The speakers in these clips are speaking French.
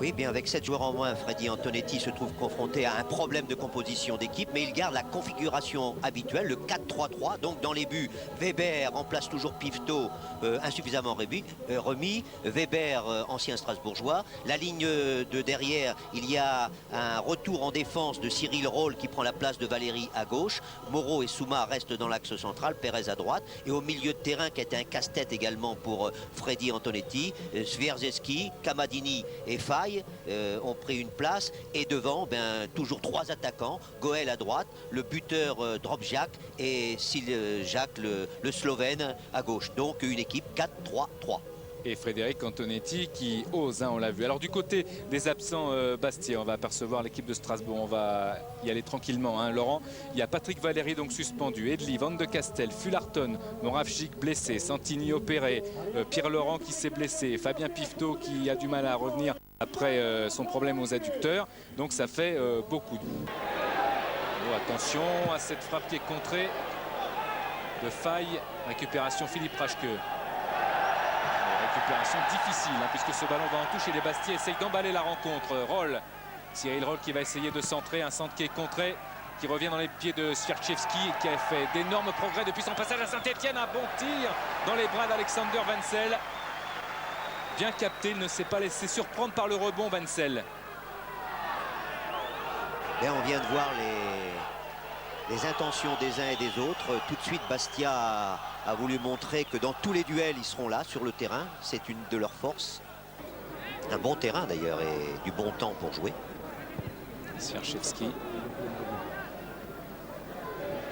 Oui, bien avec 7 joueurs en moins, Freddy Antonetti se trouve confronté à un problème de composition d'équipe, mais il garde la configuration habituelle, le 4-3-3. Donc dans les buts, Weber remplace toujours Pifto, insuffisamment remis. Weber, ancien Strasbourgeois. La ligne de derrière, il y a un retour en défense de Cyril Roll qui prend la place de Valérie à gauche. Moreau et Souma restent dans l'axe central, Pérez à droite. Et au milieu de terrain, qui était un casse-tête également pour Freddy Antonetti, Swiarzewski, Kamadini et Faye ont pris une place. Et devant, toujours 3 attaquants. Goel à droite, le buteur Drobjak et Jacques, le Slovène, à gauche. Donc une équipe 4-3-3. Et Frédéric Antonetti qui ose, on l'a vu. Alors du côté des absents Bastia, on va apercevoir l'équipe de Strasbourg. On va y aller tranquillement, Laurent. Il y a Patrick Valéry donc suspendu, Edli, Van de Castel, Fullarton, Moravchik blessé, Santini opéré, Pierre Laurent qui s'est blessé, Fabien Pifto qui a du mal à revenir après son problème aux adducteurs. Donc ça fait beaucoup. Oh, attention à cette frappe qui est contrée de Faye. Récupération Philippe Raschke. Récupération difficile puisque ce ballon va en touche et les Bastiais essayent d'emballer la rencontre. Roll, Cyril Roll qui va essayer de centrer, un centre qui est contré, qui revient dans les pieds de Swiarzewski qui a fait d'énormes progrès depuis son passage à Saint-Etienne. Un bon tir dans les bras d'Alexander Wenzel. Bien capté, il ne s'est pas laissé surprendre par le rebond Wenzel. Et on vient de voir les intentions des uns et des autres. Tout de suite, Bastia a voulu montrer que dans tous les duels, ils seront là sur le terrain. C'est une de leurs forces. Un bon terrain d'ailleurs et du bon temps pour jouer. Swiarzewski.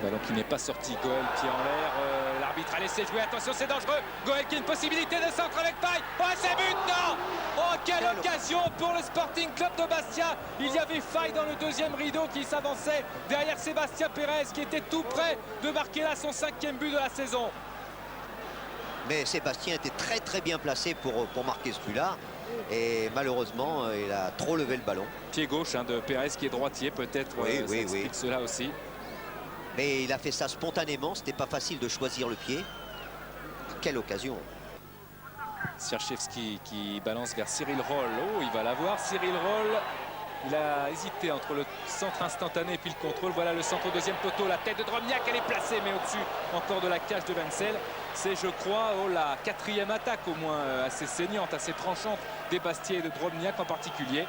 Ballon qui n'est pas sorti. Goel, pied en l'air. L'arbitre a laissé jouer. Attention, c'est dangereux. Goel qui a une possibilité de centre avec Faye. Oh, c'est but, non! Oh, quelle occasion pour le Sporting Club de Bastia. Il y avait Faye dans le deuxième rideau qui s'avançait derrière Sébastien Pérez qui était tout près de marquer là son 5e but de la saison. Mais Sébastien était très bien placé pour marquer ce but-là. Et malheureusement, il a trop levé le ballon. Pied gauche de Pérez qui est droitier, peut-être. Oui, ça explique cela aussi. Mais il a fait ça spontanément, c'était pas facile de choisir le pied. Quelle occasion! Swiarzewski qui balance vers Cyril Roll. Oh, il va l'avoir, Cyril Roll. Il a hésité entre le centre instantané et puis le contrôle. Voilà le centre au deuxième poteau. La tête de Drobniak, elle est placée, mais au-dessus encore de la cage de Wenzel. C'est, je crois, la 4e attaque au moins assez saignante, assez tranchante des Bastiais et de Drobniak en particulier.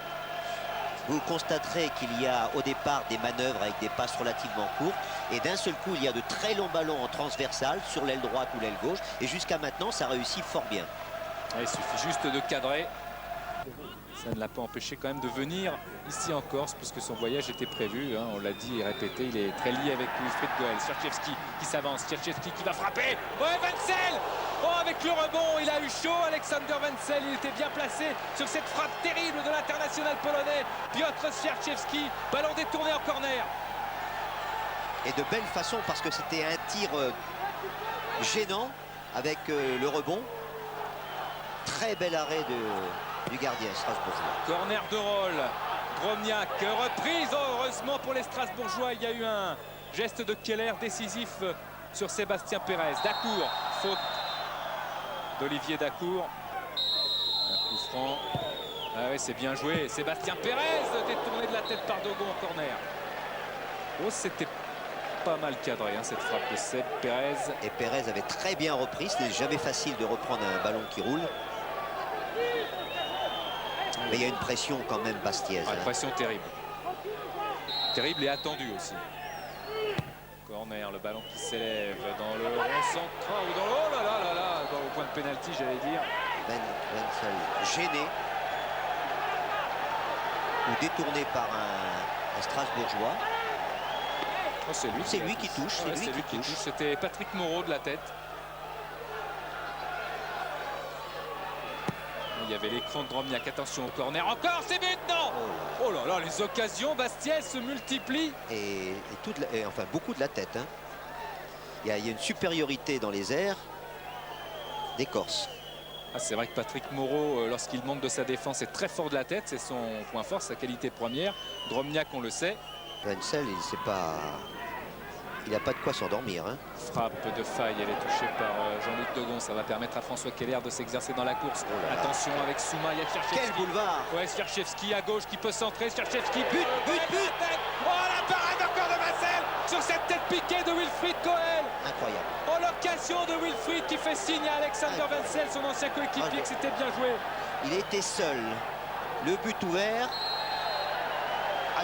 Vous constaterez qu'il y a au départ des manœuvres avec des passes relativement courtes et d'un seul coup il y a de très longs ballons en transversal sur l'aile droite ou l'aile gauche et jusqu'à maintenant ça réussit fort bien. Il suffit juste de cadrer. Ça ne l'a pas empêché quand même de venir ici en Corse puisque son voyage était prévu, on l'a dit et répété, il est très lié avec Wilfried Goel. Swiarzewski qui s'avance, Swiarzewski qui va frapper. Ouais, Wenzel! Oh, avec le rebond, il a eu chaud, Alexander Wenzel, il était bien placé sur cette frappe terrible de l'international polonais Piotr Swiarzewski. Ballon détourné en corner. Et de belle façon parce que c'était un tir gênant avec le rebond. Très bel arrêt du gardien strasbourgeois. Corner de Roll, Drobniak, reprise. Oh, heureusement pour les Strasbourgeois, il y a eu un geste de Keller décisif sur Sébastien Pérez. Dacour, faute d'Olivier Dacour. Un coup franc. Ah oui, c'est bien joué. Sébastien Pérez détourné de la tête par Dogon en corner. Oh, c'était pas mal cadré cette frappe de Seb Pérez. Et Pérez avait très bien repris. Ce n'est jamais facile de reprendre un ballon qui roule. Mais il y a une pression quand même bastiaise. Une pression terrible. Terrible et attendue aussi. Corner, le ballon qui s'élève dans le rond central ou dans le... Oh là là là là, dans le point de pénalty, j'allais dire. Wenzel gêné ou détourné par un Strasbourgeois. Oh, c'est lui qui touche. Ouais, c'est lui qui touche. C'était Patrick Moreau de la tête. Il y avait l'écran de Drobniak. Attention au corner. Encore, c'est but, non! Oh là là, les occasions Bastia se multiplient. Et enfin beaucoup de la tête. Il y a une supériorité dans les airs des Corses. Ah, c'est vrai que Patrick Moreau, lorsqu'il monte de sa défense, est très fort de la tête. C'est son point fort, sa qualité première. Drobniak, on le sait. Wenzel, il ne s'est pas Il n'a pas de quoi s'endormir. Hein. Frappe de faille, elle est touchée par Jean-Luc Dogon. Ça va permettre à François Keller de s'exercer dans la course. Oh là là. Attention avec Souma, il y a Cherchevski. Quel boulevard! Ouais, Cherchevski à gauche qui peut centrer. Cherchevski, But. Oh, la parade encore de Vassel sur cette tête piquée de Wilfried Goel. Incroyable. Oh, l'occasion de Wilfried qui fait signe à Alexander Wenzel, son ancien coéquipier, que c'était bien joué. Il était seul. Le but ouvert. Ah,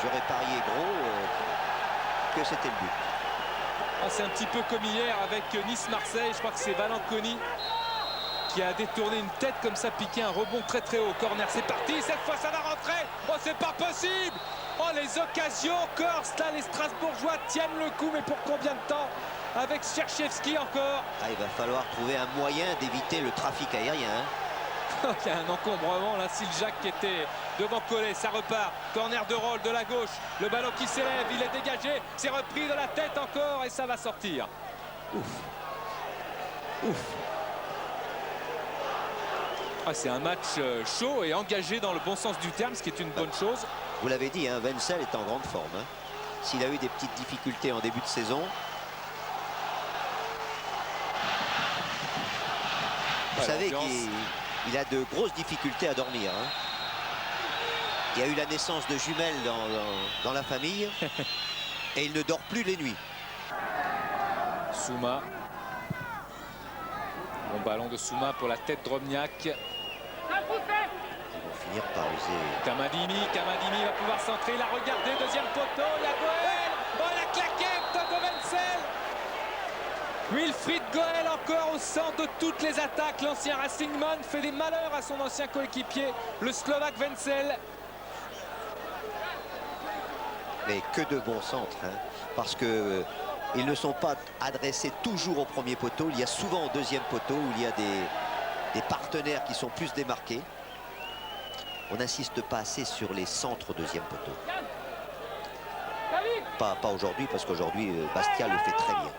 j'aurais parié gros que c'était le but. Ah, c'est un petit peu comme hier avec Nice-Marseille. Je crois que c'est Valanconi qui a détourné une tête comme ça, piqué un rebond très très haut. Corner, c'est parti. Cette fois, ça va rentrer. Oh, c'est pas possible. Oh, les occasions corses. Là, les Strasbourgeois tiennent le coup. Mais pour combien de temps? Avec Cherchevski encore. Ah, il va falloir trouver un moyen d'éviter le trafic aérien. Hein. Il y a un encombrement là, Siljak qui était devant Collet, ça repart, corner de Roll de la gauche, le ballon qui s'élève, il est dégagé, c'est repris de la tête encore et ça va sortir. Ouf. Ah, c'est un match chaud et engagé dans le bon sens du terme, ce qui est une bonne chose. Vous l'avez dit, hein, Wenzel est en grande forme. Hein. S'il a eu des petites difficultés en début de saison, vous savez qu'il a de grosses difficultés à dormir. Hein. Il y a eu la naissance de jumelles dans la famille et il ne dort plus les nuits. Souma. Bon ballon de Souma pour la tête Drobniak. Ils vont finir par user. Kamadini va pouvoir centrer, il a regardé, deuxième poteau, il y a Goel. Oh, la claquette de Wenzel. Wilfried Goel encore au centre de toutes les attaques. L'ancien Racingman fait des malheurs à son ancien coéquipier, le Slovaque Wenzel. Mais que de bons centres, hein, parce que ils ne sont pas adressés toujours au premier poteau. Il y a souvent au deuxième poteau où il y a des partenaires qui sont plus démarqués. On n'insiste pas assez sur les centres au deuxième poteau. Pas aujourd'hui, parce qu'aujourd'hui Bastia le fait très bien.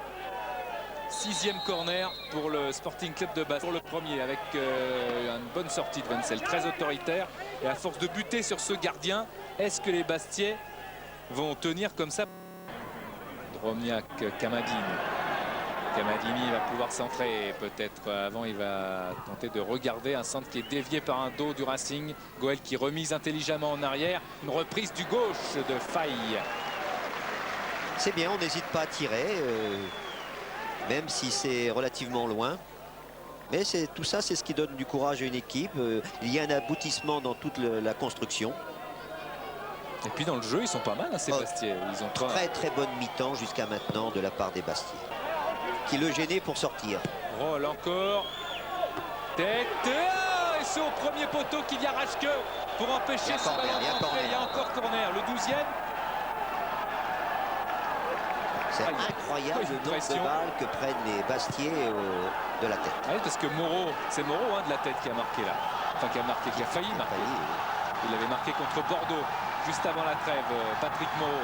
6e corner pour le Sporting Club de Bastia. Pour le premier avec une bonne sortie de Wenzel, très autoritaire. Et à force de buter sur ce gardien, est-ce que les Bastiais vont tenir comme ça? Drobniak, Kamadini va pouvoir centrer peut-être. Avant, il va tenter de regarder un centre qui est dévié par un dos du Racing. Goel qui remise intelligemment en arrière. Une reprise du gauche de Faille. C'est bien, on n'hésite pas à tirer, même si c'est relativement loin. Mais tout ça, c'est ce qui donne du courage à une équipe. Il y a un aboutissement dans toute la construction. Et puis dans le jeu, ils sont pas mal, hein, ces Bastiais. Ils ont très bonne mi-temps jusqu'à maintenant de la part des Bastiais, qui le gênaient pour sortir. Roll encore. Tête. Et c'est au premier poteau qu'il y a Rachke pour empêcher ce ballon d'entrer. Il y a encore corner. Le 12e. C'est incroyable le nombre de balles que prennent les Bastiais de la tête. Ah oui, parce que c'est Moreau hein, de la tête qui a marqué là. Enfin qui a failli marquer. Il avait marqué contre Bordeaux juste avant la trêve, Patrick Moreau.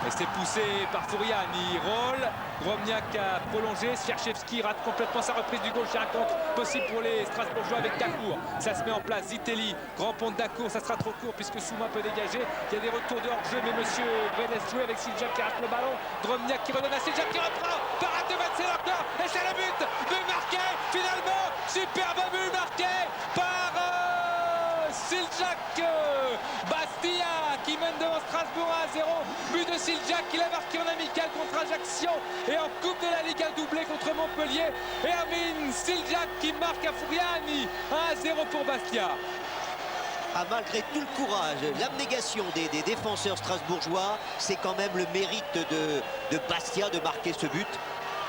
Et c'est poussé par Fouriani. Roll. Drobniak a prolongé. Cherchevski rate complètement sa reprise du gauche. Il y a un contre possible pour les Strasbourgeois avec Dacour. Ça se met en place. Zitelli, grand pont de Dacour. Ça sera trop court puisque Souma peut dégager. Il y a des retours de hors-jeu, mais monsieur laisse jouer avec Siljak qui rate le ballon. Drobniak qui redonne à Siljak qui reprend. Parade de Wenzel encore. Et c'est le but. But marqué finalement. Superbe but marqué par Siljak. Bastia qui mène devant Strasbourg à 0. But de Siljak qu'il a marqué en amical contre Ajaccio et en Coupe de la Ligue, un doublé contre Montpellier. Et Armin Siljak qui marque à Fouriani. 1-0 pour Bastia. Ah, malgré tout le courage, l'abnégation des défenseurs strasbourgeois, c'est quand même le mérite de Bastia de marquer ce but.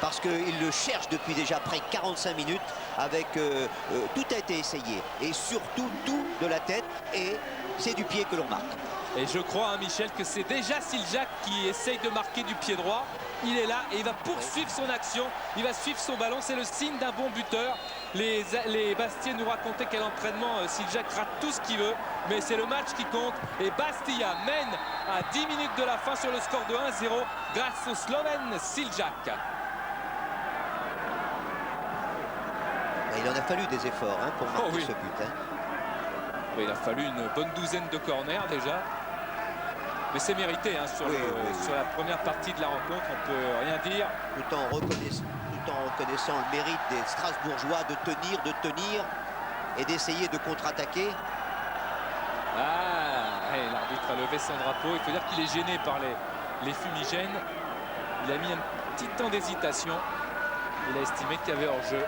Parce qu'il le cherche depuis déjà près de 45 minutes avec tout a été essayé et surtout tout de la tête et c'est du pied que l'on marque. Et je crois, hein, Michel, que c'est déjà Siljak qui essaye de marquer du pied droit. Il est là et il va poursuivre son action, il va suivre son ballon, c'est le signe d'un bon buteur. Les Bastiais nous racontaient qu'à l'entraînement, Siljak rate tout ce qu'il veut, mais c'est le match qui compte. Et Bastia mène à 10 minutes de la fin sur le score de 1-0 grâce au Slovène Siljak. Il en a fallu des efforts hein, pour marquer ce but. Hein. Il a fallu une bonne douzaine de corners déjà. Mais c'est mérité hein, sur, Oui, sur la première partie de la rencontre, on peut rien dire. Tout en reconnaissant le mérite des Strasbourgeois de tenir et d'essayer de contre-attaquer. L'arbitre a levé son drapeau. Il faut dire qu'il est gêné par les fumigènes. Il a mis un petit temps d'hésitation. Il a estimé qu'il y avait hors-jeu.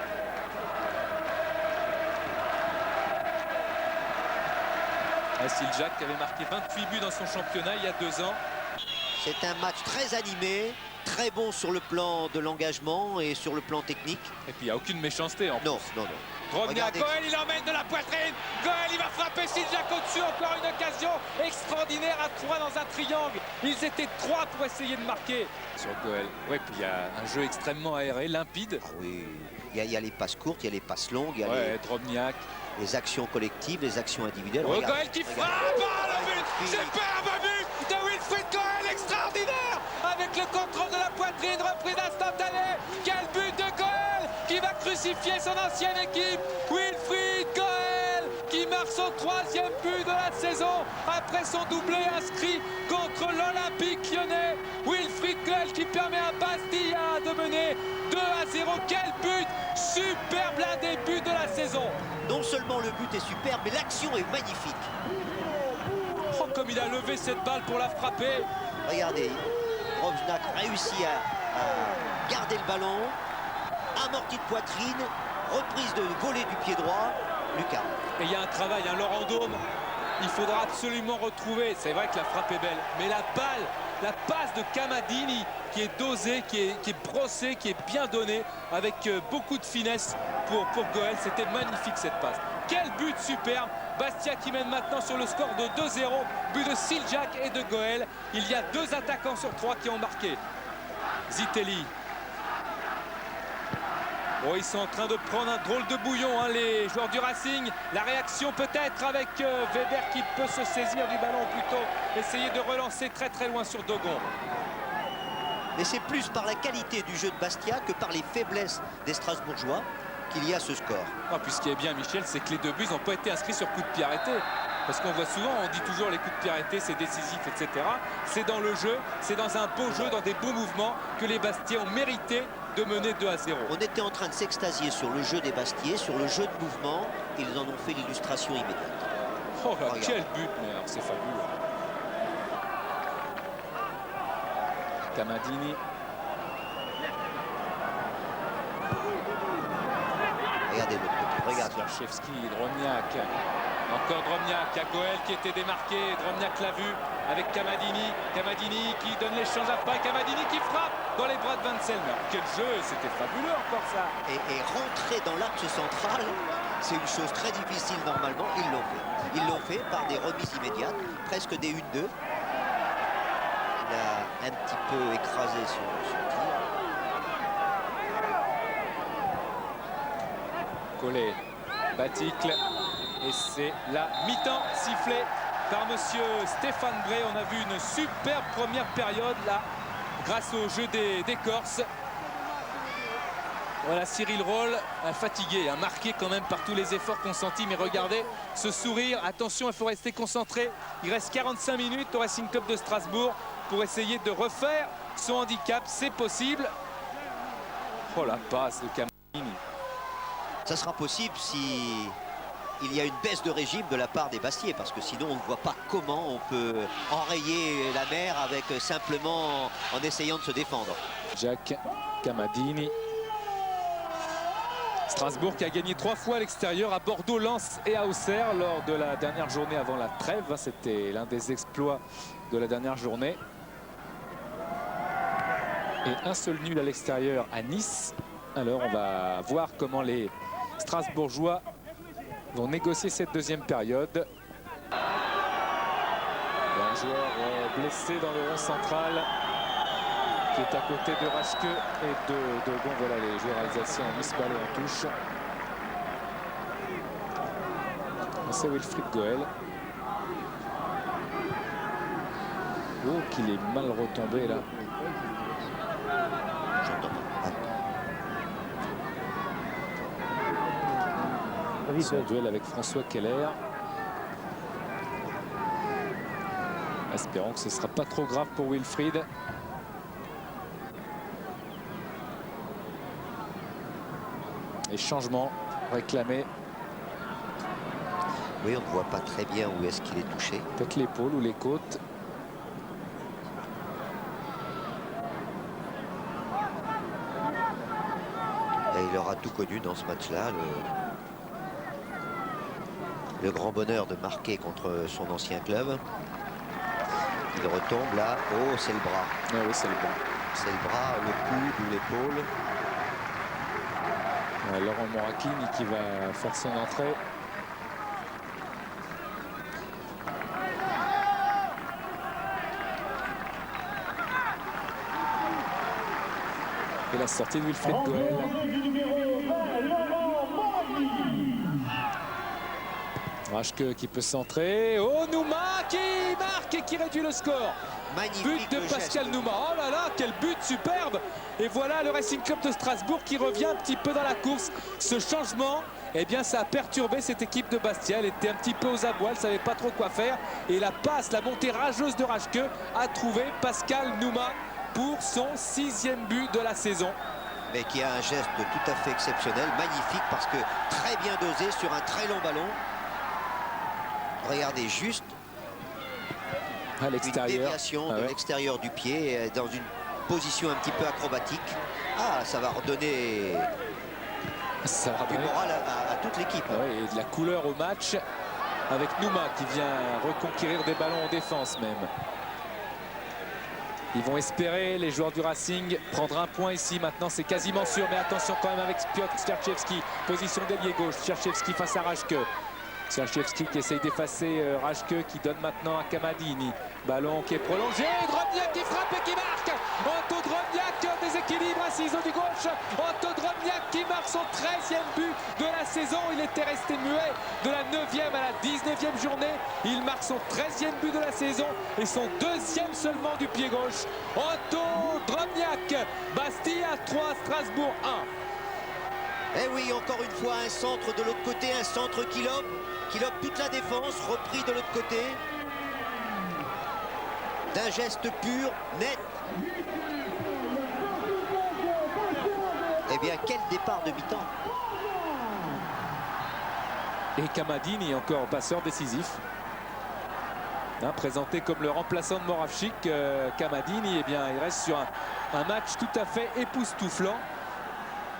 Siljac qui avait marqué 28 buts dans son championnat il y a 2 ans. C'est un match très animé, très bon sur le plan de l'engagement et sur le plan technique. Et puis il n'y a aucune méchanceté en Non, plus. non. Drobniak, Goël, il emmène de la poitrine. Goël, il va frapper Siljac au-dessus. Encore une occasion extraordinaire à 3 dans un triangle. Ils étaient 3 pour essayer de marquer sur Goël. Oui, puis il y a un jeu extrêmement aéré, limpide. Ah oui, il y a les passes courtes, il y a les passes longues, il y a Drobniak. les actions collectives, les actions individuelles. Goël qui frappe, le but, superbe but de Wilfried Goël, extraordinaire, avec le contrôle de la poitrine, reprise instantanée. Quel but de Goël qui va crucifier son ancienne équipe. Wilfried Goël qui marque son 3e but de la saison après son doublé inscrit contre l'Olympique Lyonnais. Wilfried Goël qui permet à Bastia de mener 2-0. Quel but, superbe, l'un des buts de la saison. Non seulement le but est superbe, mais l'action est magnifique. Oh, comme il a levé cette balle pour la frapper. Regardez, Drobniak réussit à garder le ballon, amorti de poitrine, reprise de volée du pied droit, Lucas. Et il y a un travail, Laurent Dôme, il faudra absolument retrouver, c'est vrai que la frappe est belle, mais la balle, la passe de Camadini qui est dosée, qui est brossée, qui est bien donnée, avec beaucoup de finesse pour Goël. C'était magnifique cette passe. Quel but superbe. Bastia qui mène maintenant sur le score de 2-0. But de Siljac et de Goël. Il y a 2 attaquants sur 3 qui ont marqué. Zitelli. Oh, ils sont en train de prendre un drôle de bouillon, les joueurs du Racing. La réaction peut-être avec Weber qui peut se saisir du ballon, plutôt essayer de relancer très très loin sur Dogon. Mais c'est plus par la qualité du jeu de Bastia que par les faiblesses des Strasbourgeois qu'il y a ce score. Puis ce qui est bien, Michel, c'est que les 2 buts n'ont pas été inscrits sur coup de pied arrêté. Parce qu'on voit souvent, on dit toujours les coups de pied arrêtés, c'est décisif, etc. C'est dans le jeu, c'est dans un beau jeu, dans des beaux mouvements que les Bastiais ont mérité de mener 2-0. On était en train de s'extasier sur le jeu des Bastiais, sur le jeu de mouvement. Ils en ont fait l'illustration immédiate. Oh là, quel but, mais c'est fabuleux. Camadini. Regardez l'autre côté, regarde. Sierczewski, Drobniak. Encore Drobniak, à Goël qui était démarqué. Drobniak l'a vu avec Camadini. Camadini qui donne l'échange à pas. Camadini qui frappe dans les bras de Vanselmer. Quel jeu, c'était fabuleux encore ça. Et rentrer dans l'axe central, c'est une chose très difficile normalement. Ils l'ont fait. Ils l'ont fait par des remises immédiates, presque des 1-2. Il a un petit peu écrasé son tir. Collet, Baticle, et c'est la mi-temps sifflée par monsieur Stéphane Bray. On a vu une superbe première période là, grâce au jeu des Corses. Voilà, Cyril Roll, fatigué, marqué quand même par tous les efforts consentis, mais regardez ce sourire. Attention, il faut rester concentré. Il reste 45 minutes au Racing Club de Strasbourg pour essayer de refaire son handicap. C'est possible. Oh la passe de Camadini. Ça sera possible si il y a une baisse de régime de la part des Bastiais, parce que sinon on ne voit pas comment on peut enrayer la mer avec simplement en essayant de se défendre. Jack Camadini. Strasbourg qui a gagné 3 fois à l'extérieur, à Bordeaux, Lens et à Auxerre lors de la dernière journée avant la trêve. C'était l'un des exploits de la dernière journée. Et un seul nul à l'extérieur à Nice. Alors on va voir comment les Strasbourgeois vont négocier cette deuxième période. Un joueur blessé dans le rond central qui est à côté de Raschke et de Dogon. Voilà, les joueurs alsaciens ont mis ce ballon en touche. C'est Wilfried Goël. Oh, qu'il est mal retombé là. Son duel avec François Keller. Espérons que ce ne sera pas trop grave pour Wilfried. Et changement réclamé. Oui, on ne voit pas très bien où est-ce qu'il est touché. Peut-être l'épaule ou les côtes. Et il aura tout connu dans ce match-là. Le grand bonheur de marquer contre son ancien club. Il retombe là. Oh, c'est le bras. Ah oui, c'est le bras. C'est le bras, le coude ou l'épaule. Laurent Moracchini qui va faire son entrée. Et la sortie de Wilfried Goel. Raschke qui peut centrer. Oh, Nouma qui marque et qui réduit le score. Magnifique But de Pascal Nouma. Oh là là, quel but superbe. Et voilà le Racing Club de Strasbourg qui revient un petit peu dans la course. Ce changement, eh bien, ça a perturbé cette équipe de Bastia. Elle était un petit peu aux abois, elle ne savait pas trop quoi faire. Et la passe, la montée rageuse de Raschke a trouvé Pascal Nouma pour son 6e but de la saison. Mais qui a un geste tout à fait exceptionnel, magnifique, parce que très bien dosé sur un très long ballon. Regardez juste à une l'extérieur. déviation de l'extérieur du pied dans une position un petit peu acrobatique. Ah, ça va redonner Ça va du donner moral à toute l'équipe. et de la couleur au match avec Nouma qui vient reconquérir des ballons en défense même. Ils vont espérer, les joueurs du Racing, prendre un point ici. Maintenant, c'est quasiment sûr. Mais attention quand même avec Piotr Sterchevski. Position d'ailier gauche. Sterchevski face à Raschke. Sterchevski qui essaye d'effacer Raschke, qui donne maintenant à Kamadini. Ballon qui est prolongé. Drobniak qui frappe et qui marque. Otto Drobniak, déséquilibre à ciseaux du gauche. Otto Drobniak qui marque son 13e but de la saison. Il était resté muet de la 9e à la 19e journée. Il marque son 13e but de la saison et son 2e seulement du pied gauche. Otto Drobniak. Bastia 3, Strasbourg 1. Et oui, encore une fois, un centre de l'autre côté, un centre qui lobe toute la défense, repris de l'autre côté. D'un geste pur, net. Eh bien, quel départ de mi-temps. Et Kamadini, encore passeur décisif. Présenté comme le remplaçant de Moravchik, Kamadini, eh bien, il reste sur un match tout à fait époustouflant.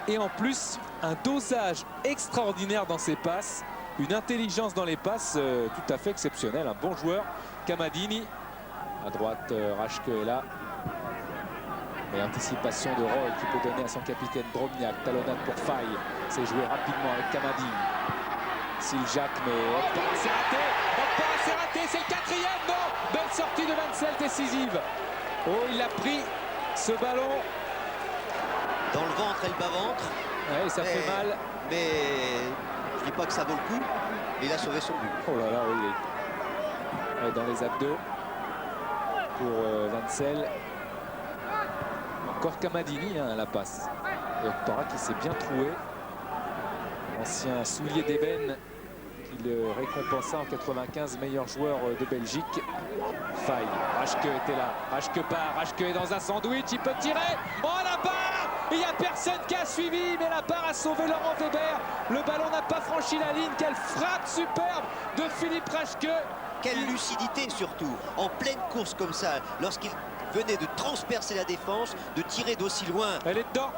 Et en plus, un dosage extraordinaire dans ses passes. Une intelligence dans les passes tout à fait exceptionnelle. Un bon joueur, Kamadini. À droite, Raschke est là. Et anticipation de Roy qui peut donner à son capitaine Drobniak. Talonnade pour Faye. C'est joué rapidement avec Kamadini. Siljak, mais hop, c'est raté. Hop, c'est raté. C'est le 4e. Non, belle sortie de Vansel, décisive. Oh, il a pris ce ballon. Dans le ventre et le bas-ventre. Ouais, ça fait mal. Mais je dis pas que ça vaut le coup. Il a sauvé son but. Oh là là, oui, il est dans les abdos pour Vansel. Encore Kamadini à la passe. Et Okpara qui s'est bien troué. Ancien soulier d'ébène qui le récompensa en 95 meilleur joueur de Belgique. Faye. Raschke était là. Raschke part. Raschke est dans un sandwich. Il peut tirer. Oh, la barre! Il n'y a personne qui a suivi, mais la barre a sauvé Laurent Weber. Le ballon n'a pas franchi la ligne. Quelle frappe superbe de Philippe Raschke. Quelle lucidité surtout, en pleine course comme ça, lorsqu'il venait de transpercer la défense, de tirer d'aussi loin. Elle est dedans.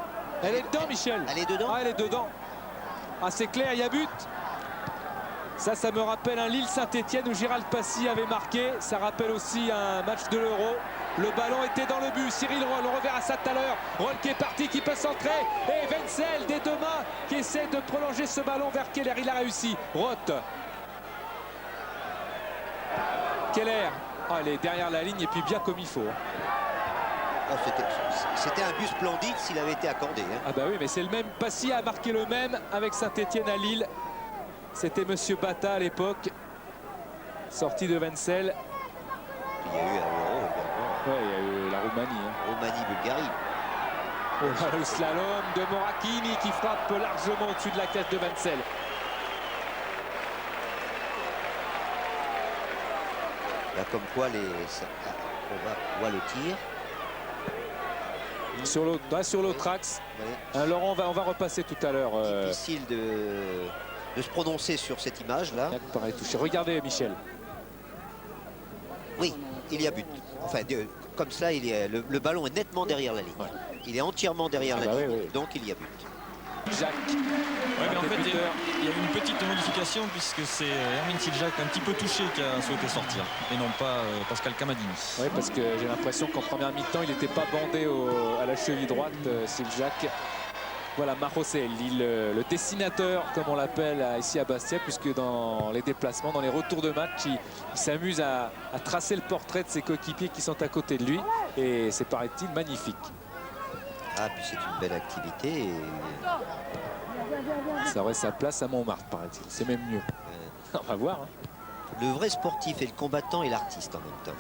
Elle est dedans, Michel. Elle est dedans. Ah, elle est dedans. Ah, c'est clair, il y a but. Ça me rappelle un Lille-Saint-Etienne où Gérald Passy avait marqué. Ça rappelle aussi un match de l'Euro. Le ballon était dans le but. Cyril Roll, on reverra ça tout à l'heure. Roll qui est parti, qui peut centrer. Et Wenzel, des deux mains, qui essaie de prolonger ce ballon vers Keller. Il a réussi. Roth. Keller. Ah, elle est derrière la ligne et puis bien comme il faut. Oh, c'était un but splendide s'il avait été accordé. Ah bah oui, mais c'est le même. Passy a marqué le même avec Saint-Etienne à Lille. C'était Monsieur Bata à l'époque. Sortie de Wenzel. Il y a eu l'Euro également. Ouais, il y a eu la Roumanie. Roumanie-Bulgarie. Oh là, le slalom de Moracchini qui frappe largement au-dessus de la cage de Wenzel. Là, comme quoi, on voit le tir. Sur l'autre axe. Ouais. Laurent, on va repasser tout à l'heure. Difficile de se prononcer sur cette image-là. Pareil, touché. Regardez, Michel. Oui, il y a but. Enfin, comme ça, le ballon est nettement derrière la ligne. Ouais. Il est entièrement derrière la ligne, oui. donc il y a but. Jacques. Ouais, mais en fait, il y a eu une petite modification puisque c'est Hermine Siljak un petit peu touché qui a souhaité sortir et non pas Pascal Camadini. Oui, parce que j'ai l'impression qu'en première mi-temps, il n'était pas bandé à la cheville droite, Siljak. Voilà, Maroselli, le dessinateur, comme on l'appelle ici à Bastia, puisque dans les déplacements, dans les retours de match, il s'amuse à tracer le portrait de ses coéquipiers qui sont à côté de lui. Et c'est, paraît-il, magnifique. Ah, puis c'est une belle activité. Et... Ça aurait sa place à Montmartre, paraît-il. C'est même mieux. On va voir. Hein. Le vrai sportif et le combattant et l'artiste en même temps.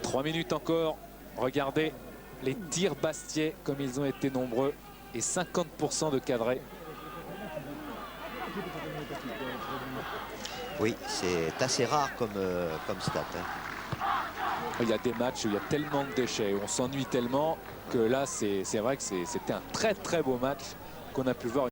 3 minutes encore. Regardez les tirs bastiais comme ils ont été nombreux. Et 50% de cadrés. Oui, c'est assez rare comme stat. Hein. Il y a des matchs où il y a tellement de déchets, où on s'ennuie tellement que là, c'est vrai que c'était un très très beau match qu'on a pu voir.